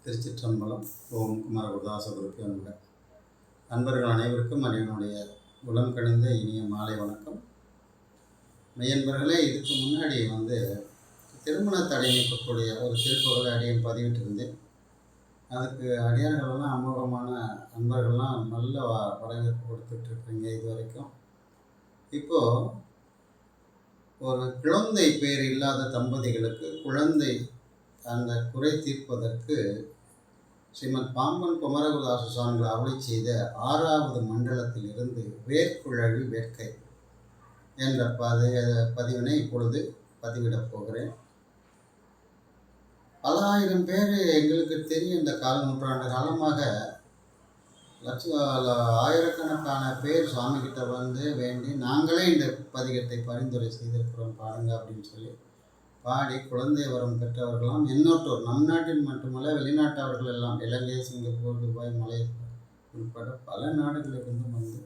திருச்சிற்றம்பலம். ஓம் குமரகுருதாச குருப்பிய நமக. அன்பர்கள் அனைவருக்கும் என்னுடைய உளம் கணிந்த இனிய மாலை வணக்கம். மெய்யன்பர்களே, இதுக்கு முன்னாடி திருமண தடை நீக்கக்கூடிய ஒரு திருக்குறளை அடியன் பதிவிட்டிருந்தேன். அதுக்கு அடியார்களெல்லாம் அமோகமான அன்பர்கள்லாம் நல்ல வரவேற்பு கொடுத்துட்ருக்குறீங்க இது வரைக்கும். இப்போது ஒரு குழந்தை பேர் இல்லாத தம்பதிகளுக்கு குழந்தை அந்த குறை தீர்ப்பதற்கு ஸ்ரீமத் பாம்பன் குமரகுருதாச சுவாமிகள் அருளி செய்த 6வது மண்டலத்திலிருந்து வேர்க்குழவி வேட்கை என்ற பதிவினை இப்பொழுது பதிவிடப் போகிறேன். பல ஆயிரம் பேர் எங்களுக்கு தெரியும். இந்த நூற்றாண்டு காலமாக ஆயிரக்கணக்கான பேர் சுவாமிகிட்ட வேண்டி நாங்களே இந்த பதிகத்தை பரிந்துரை செய்திருக்கிறோம் பாருங்க அப்படின்னு சொல்லி பாடி குழந்தை வரம் பெற்றவர்களாம் எண்ணற்றோர் நம் நாட்டில் மட்டுமல்ல வெளிநாட்டவர்கள் எல்லாம் இலங்கை, சிங்கப்பூர், துபாய், மலேசியா உட்பட பல நாடுகளிலிருந்து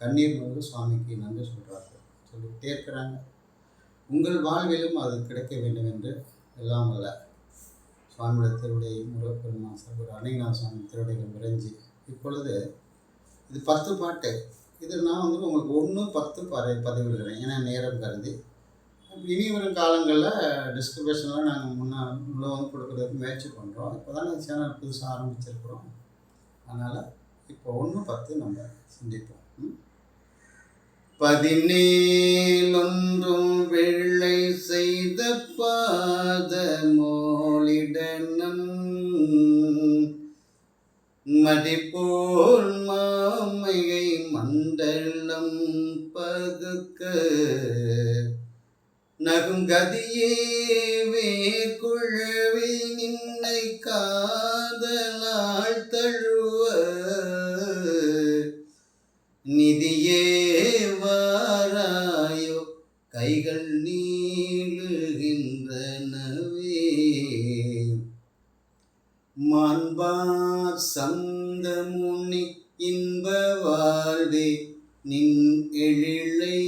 கண்ணீர் சுவாமிக்கு நன்றி சொல்கிறார்கள், சொல்லிக்கிட்டே இருக்கிறாங்க. உங்கள் வாழ்விலும் அது கிடைக்க வேண்டும் என்று எல்லாம் அல்ல சுவாமியோட திருவுடை முருகப்பெருமான் சர்வ அணைநாத சுவாமி திருவுடைகள் விரைஞ்சி இப்பொழுது இது 10 பாட்டு. இது நான் உங்களுக்கு 1-10 பதிவிடுகிறேன், ஏன்னா நேரம் கருதி. இனி வரும் காலங்களில் டிஸ்கிரிப்ஷன்லாம் நாங்கள் உள்ள கொடுக்குறதுக்கு முயற்சி பண்ணுறோம். இப்போ தான் சேனல் புதுசாக ஆரம்பிச்சிருக்கிறோம். அதனால் இப்போ 1-10 நம்ம சிந்திப்போம். 17 வெள்ளை செய்த பாத மோளிடனம் மதிப்போல் மாமையை மண்டலம் பதுக்க நகுங்கதியே வேர்க்குழவி நின்னை காதலால் தழுவ நிதியே வாராயோ கைகள் நீளுகின்றனவே மாண்பார் சந்தமுனி இன்ப வாழ்வே நின் எழிலை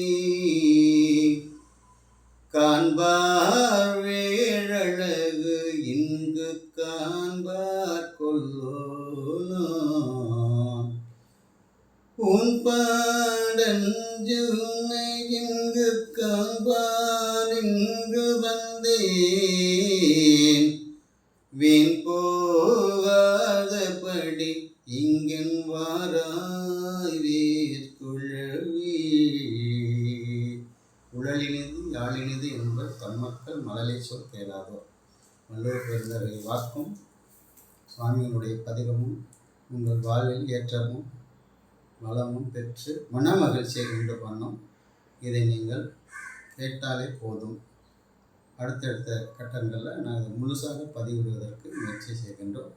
காண்பார் வேழழகு இங்கு காண்பார் கொல்லோ உன் பாடஞ்சுனை இங்கு காண்பார் இங்கு வந்தேன் வீண் போகாதபடி இங்கன் வாராய் வேர்க்குழவி உழலினிது யாழினிது என்பர் தம்மக்கள் மழலை சொல் கேளாதோர். வள்ளுவர் பெருந்தகை வாக்கும் சுவாமியினுடைய பதிகமும் உங்கள் வாழ்வில் ஏற்றமும் வளமும் பெற்று மன மகிழ்ச்சியை உண்டு பண்ணும். இதை நீங்கள் கேட்டாலே போதும். அடுத்தடுத்த கட்டங்களில் நாங்கள் முழுசாக பதிவிடுவதற்கு முயற்சி செய்கின்றோம்.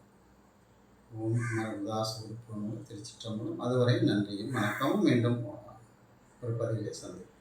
ஓம் குமரகுருதாச குருப்பிய நமக. திருச்சிற்றம்பலம். அதுவரை நன்றியும் வணக்கமும். மீண்டும் ஒரு பதிவிலே சந்திப்போம்.